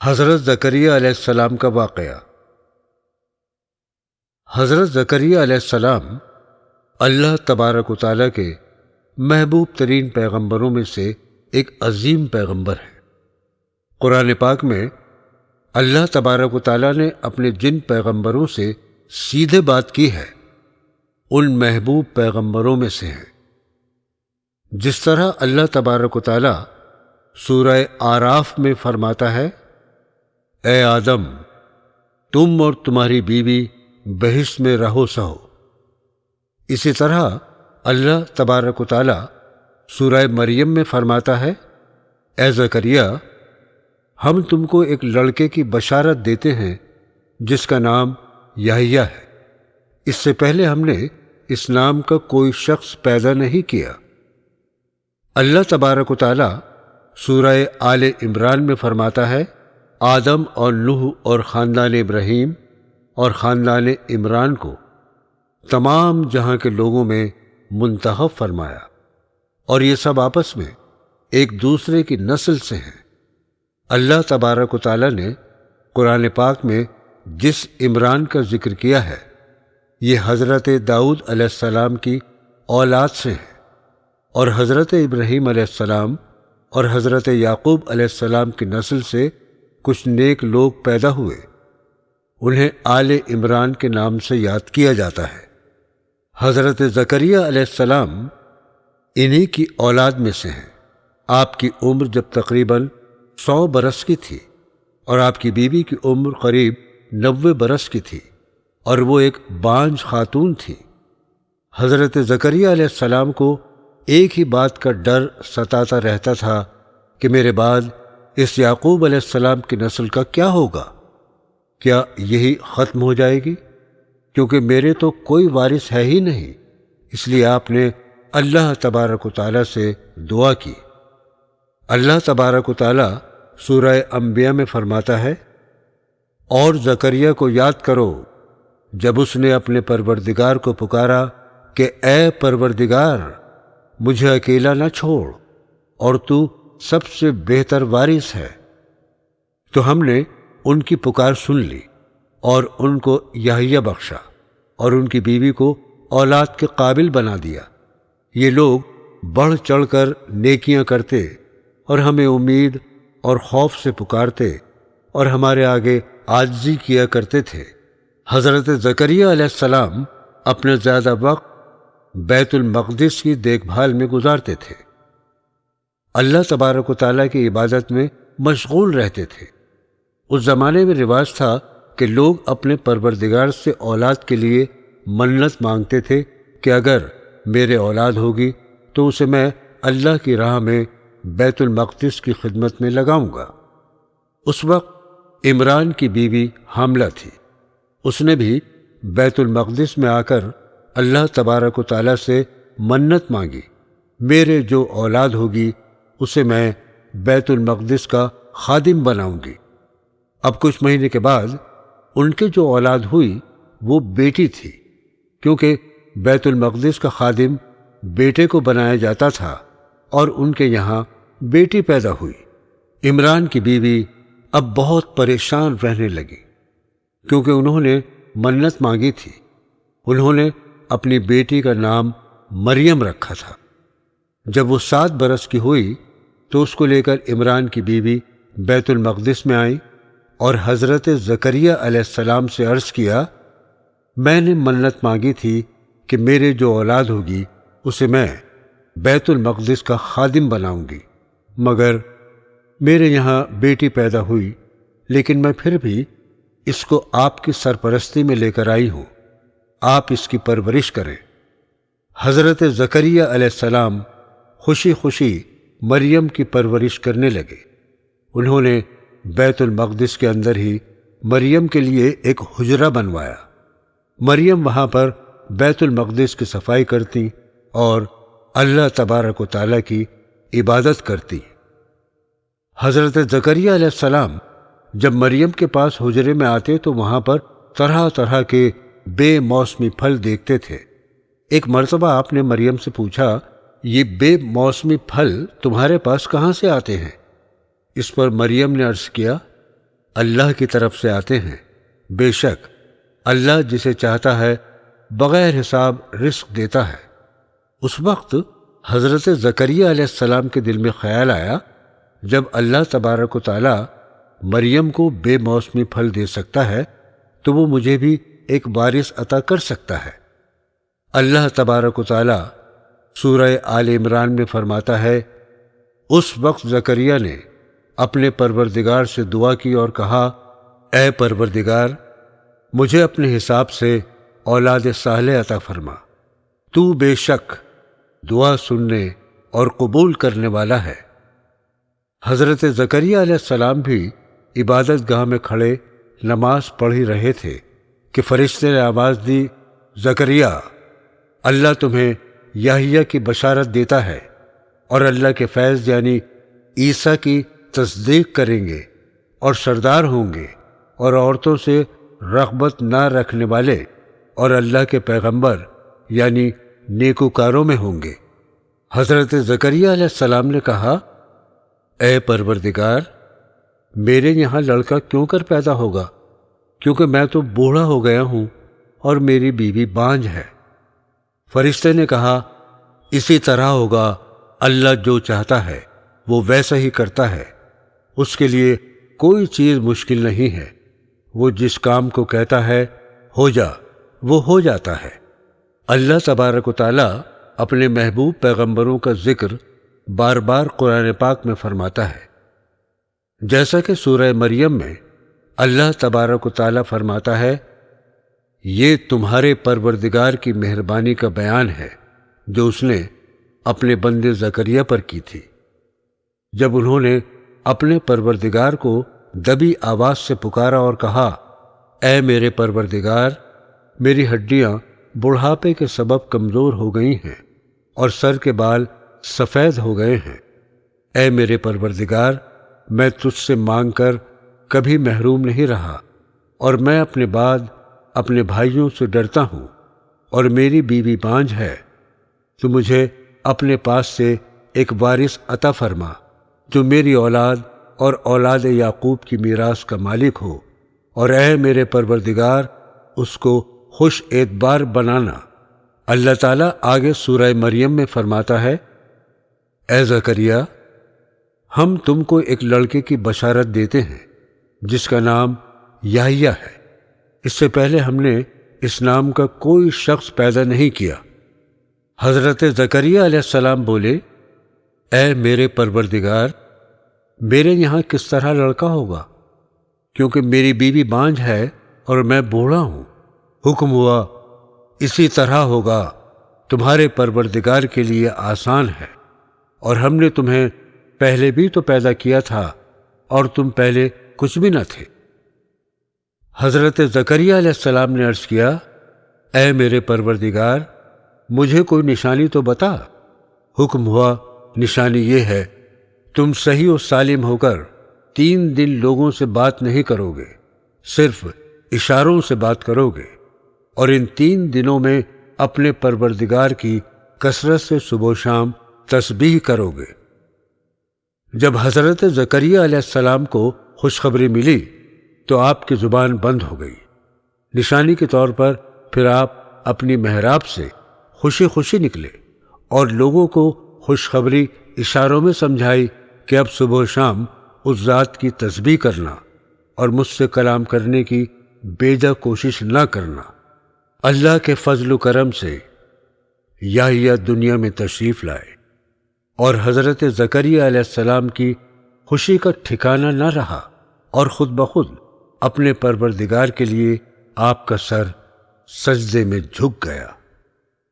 حضرت زکریا علیہ السلام کا واقعہ۔ حضرت زکریا علیہ السلام اللہ تبارک و تعالیٰ کے محبوب ترین پیغمبروں میں سے ایک عظیم پیغمبر ہیں۔ قرآن پاک میں اللہ تبارک و تعالیٰ نے اپنے جن پیغمبروں سے سیدھے بات کی ہے ان محبوب پیغمبروں میں سے ہیں۔ جس طرح اللہ تبارک و تعالیٰ سورہ آراف میں فرماتا ہے، اے آدم، تم اور تمہاری بیوی بہشت میں رہو سہو، اسی طرح اللہ تبارک و تعالیٰ سورہ مریم میں فرماتا ہے، اے زکریا، ہم تم کو ایک لڑکے کی بشارت دیتے ہیں جس کا نام یحییٰ ہے۔ اس سے پہلے ہم نے اس نام کا کوئی شخص پیدا نہیں کیا۔ اللہ تبارک و تعالیٰ سورہ آل عمران میں فرماتا ہے، آدم اور نوح اور خاندان ابراہیم اور خاندان عمران کو تمام جہاں کے لوگوں میں منتخب فرمایا، اور یہ سب آپس میں ایک دوسرے کی نسل سے ہیں۔ اللہ تبارک و تعالیٰ نے قرآن پاک میں جس عمران کا ذکر کیا ہے یہ حضرت داؤد علیہ السلام کی اولاد سے ہیں، اور حضرت ابراہیم علیہ السلام اور حضرت یعقوب علیہ السلام کی نسل سے کچھ نیک لوگ پیدا ہوئے، انہیں آل عمران کے نام سے یاد کیا جاتا ہے۔ حضرت زکریا علیہ السلام انہی کی اولاد میں سے ہیں۔ آپ کی عمر جب تقریباً 100 برس کی تھی اور آپ کی بیوی کی عمر قریب 90 برس کی تھی، اور وہ ایک بانجھ خاتون تھی۔ حضرت زکریا علیہ السلام کو ایک ہی بات کا ڈر ستاتا رہتا تھا کہ میرے بعد اس یعقوب علیہ السلام کی نسل کا کیا ہوگا؟ کیا یہی ختم ہو جائے گی؟ کیونکہ میرے تو کوئی وارث ہے ہی نہیں۔ اس لیے آپ نے اللہ تبارک و تعالیٰ سے دعا کی۔ اللہ تبارک و تعالیٰ سورہ انبیاء میں فرماتا ہے، اور زکریا کو یاد کرو جب اس نے اپنے پروردگار کو پکارا کہ اے پروردگار، مجھے اکیلا نہ چھوڑ، اور تو سب سے بہتر وارث ہے۔ تو ہم نے ان کی پکار سن لی اور ان کو یحییٰ بخشا اور ان کی بیوی کو اولاد کے قابل بنا دیا۔ یہ لوگ بڑھ چڑھ کر نیکیاں کرتے اور ہمیں امید اور خوف سے پکارتے اور ہمارے آگے عاجزی کیا کرتے تھے۔ حضرت زکریا علیہ السلام اپنا زیادہ وقت بیت المقدس کی دیکھ بھال میں گزارتے تھے، اللہ تبارک و تعالیٰ کی عبادت میں مشغول رہتے تھے۔ اس زمانے میں رواج تھا کہ لوگ اپنے پروردگار سے اولاد کے لیے منت مانگتے تھے کہ اگر میرے اولاد ہوگی تو اسے میں اللہ کی راہ میں بیت المقدس کی خدمت میں لگاؤں گا۔ اس وقت عمران کی بیوی حاملہ تھی۔ اس نے بھی بیت المقدس میں آ کر اللہ تبارک و تعالیٰ سے منت مانگی، میرے جو اولاد ہوگی اسے میں بیت المقدس کا خادم بناؤں گی۔ اب کچھ مہینے کے بعد ان کے جو اولاد ہوئی وہ بیٹی تھی، کیونکہ بیت المقدس کا خادم بیٹے کو بنایا جاتا تھا، اور ان کے یہاں بیٹی پیدا ہوئی۔ عمران کی بیوی اب بہت پریشان رہنے لگی، کیونکہ انہوں نے منت مانگی تھی۔ انہوں نے اپنی بیٹی کا نام مریم رکھا تھا۔ جب وہ 7 برس کی ہوئی تو اس کو لے کر عمران کی بیوی بیت المقدس میں آئی اور حضرت زکریا علیہ السلام سے عرض کیا، میں نے منت مانگی تھی کہ میرے جو اولاد ہوگی اسے میں بیت المقدس کا خادم بناؤں گی، مگر میرے یہاں بیٹی پیدا ہوئی، لیکن میں پھر بھی اس کو آپ کی سرپرستی میں لے کر آئی ہوں، آپ اس کی پرورش کریں۔ حضرت زکریا علیہ السلام خوشی خوشی مریم کی پرورش کرنے لگے۔ انہوں نے بیت المقدس کے اندر ہی مریم کے لیے ایک حجرہ بنوایا۔ مریم وہاں پر بیت المقدس کی صفائی کرتی اور اللہ تبارک و تعالیٰ کی عبادت کرتی۔ حضرت زکریا علیہ السلام جب مریم کے پاس حجرے میں آتے تو وہاں پر طرح طرح کے بے موسمی پھل دیکھتے تھے۔ ایک مرتبہ آپ نے مریم سے پوچھا، یہ بے موسمی پھل تمہارے پاس کہاں سے آتے ہیں؟ اس پر مریم نے عرض کیا، اللہ کی طرف سے آتے ہیں۔ بے شک اللہ جسے چاہتا ہے بغیر حساب رزق دیتا ہے۔ اس وقت حضرت زکریہ علیہ السلام کے دل میں خیال آیا، جب اللہ تبارک و تعالی مریم کو بے موسمی پھل دے سکتا ہے تو وہ مجھے بھی ایک وارث عطا کر سکتا ہے۔ اللہ تبارک و تعالی سورہ آل عمران میں فرماتا ہے، اس وقت زکریہ نے اپنے پروردگار سے دعا کی اور کہا، اے پروردگار، مجھے اپنے حساب سے اولاد صالح عطا فرما، تو بے شک دعا سننے اور قبول کرنے والا ہے۔ حضرت زکریہ علیہ السلام بھی عبادت گاہ میں کھڑے نماز پڑھ ہی رہے تھے کہ فرشتے نے آواز دی، زکریہ، اللہ تمہیں یحییٰ کی بشارت دیتا ہے اور اللہ کے فیض یعنی عیسیٰ کی تصدیق کریں گے اور سردار ہوں گے اور عورتوں سے رغبت نہ رکھنے والے اور اللہ کے پیغمبر یعنی نیکوکاروں میں ہوں گے۔ حضرت زکریہ علیہ السلام نے کہا، اے پروردگار، میرے یہاں لڑکا کیوں کر پیدا ہوگا، کیونکہ میں تو بوڑھا ہو گیا ہوں اور میری بیوی بانجھ ہے۔ فرشتے نے کہا، اسی طرح ہوگا، اللہ جو چاہتا ہے وہ ویسا ہی کرتا ہے، اس کے لیے کوئی چیز مشکل نہیں ہے، وہ جس کام کو کہتا ہے ہو جا، وہ ہو جاتا ہے۔ اللہ تبارک و تعالی اپنے محبوب پیغمبروں کا ذکر بار بار قرآن پاک میں فرماتا ہے، جیسا کہ سورہ مریم میں اللہ تبارک و تعالی فرماتا ہے، یہ تمہارے پروردگار کی مہربانی کا بیان ہے جو اس نے اپنے بندے زکریہ پر کی تھی، جب انہوں نے اپنے پروردگار کو دبی آواز سے پکارا اور کہا، اے میرے پروردگار، میری ہڈیاں بڑھاپے کے سبب کمزور ہو گئی ہیں اور سر کے بال سفید ہو گئے ہیں۔ اے میرے پروردگار، میں تجھ سے مانگ کر کبھی محروم نہیں رہا اور میں اپنے بعد اپنے بھائیوں سے ڈرتا ہوں اور میری بیوی بانجھ ہے، تو مجھے اپنے پاس سے ایک وارث عطا فرما جو میری اولاد اور اولاد یعقوب کی میراث کا مالک ہو، اور اے میرے پروردگار اس کو خوش اعتبار بنانا۔ اللہ تعالیٰ آگے سورہ مریم میں فرماتا ہے، اے زکریہ، ہم تم کو ایک لڑکے کی بشارت دیتے ہیں جس کا نام یحییٰ ہے۔ اس سے پہلے ہم نے اس نام کا کوئی شخص پیدا نہیں کیا۔ حضرت زکریہ علیہ السلام بولے، اے میرے پروردگار، میرے یہاں کس طرح لڑکا ہوگا، کیونکہ میری بیوی بانجھ ہے اور میں بوڑھا ہوں۔ حکم ہوا، اسی طرح ہوگا، تمہارے پروردگار کے لیے آسان ہے، اور ہم نے تمہیں پہلے بھی تو پیدا کیا تھا اور تم پہلے کچھ بھی نہ تھے۔ حضرت زکریہ علیہ السلام نے عرض کیا، اے میرے پروردگار، مجھے کوئی نشانی تو بتا۔ حکم ہوا، نشانی یہ ہے، تم صحیح و سالم ہو کر 3 دن لوگوں سے بات نہیں کرو گے، صرف اشاروں سے بات کرو گے، اور ان 3 دنوں میں اپنے پروردگار کی کثرت سے صبح و شام تسبیح کرو گے۔ جب حضرت زکریہ علیہ السلام کو خوشخبری ملی تو آپ کی زبان بند ہو گئی۔ نشانی کے طور پر پھر آپ اپنی محراب سے خوشی خوشی نکلے اور لوگوں کو خوشخبری اشاروں میں سمجھائی کہ اب صبح و شام اس ذات کی تسبیح کرنا اور مجھ سے کلام کرنے کی بیجا کوشش نہ کرنا۔ اللہ کے فضل و کرم سے یحییٰ دنیا میں تشریف لائے اور حضرت زکریہ علیہ السلام کی خوشی کا ٹھکانہ نہ رہا، اور خود بخود اپنے پروردگار کے لیے آپ کا سر سجدے میں جھک گیا۔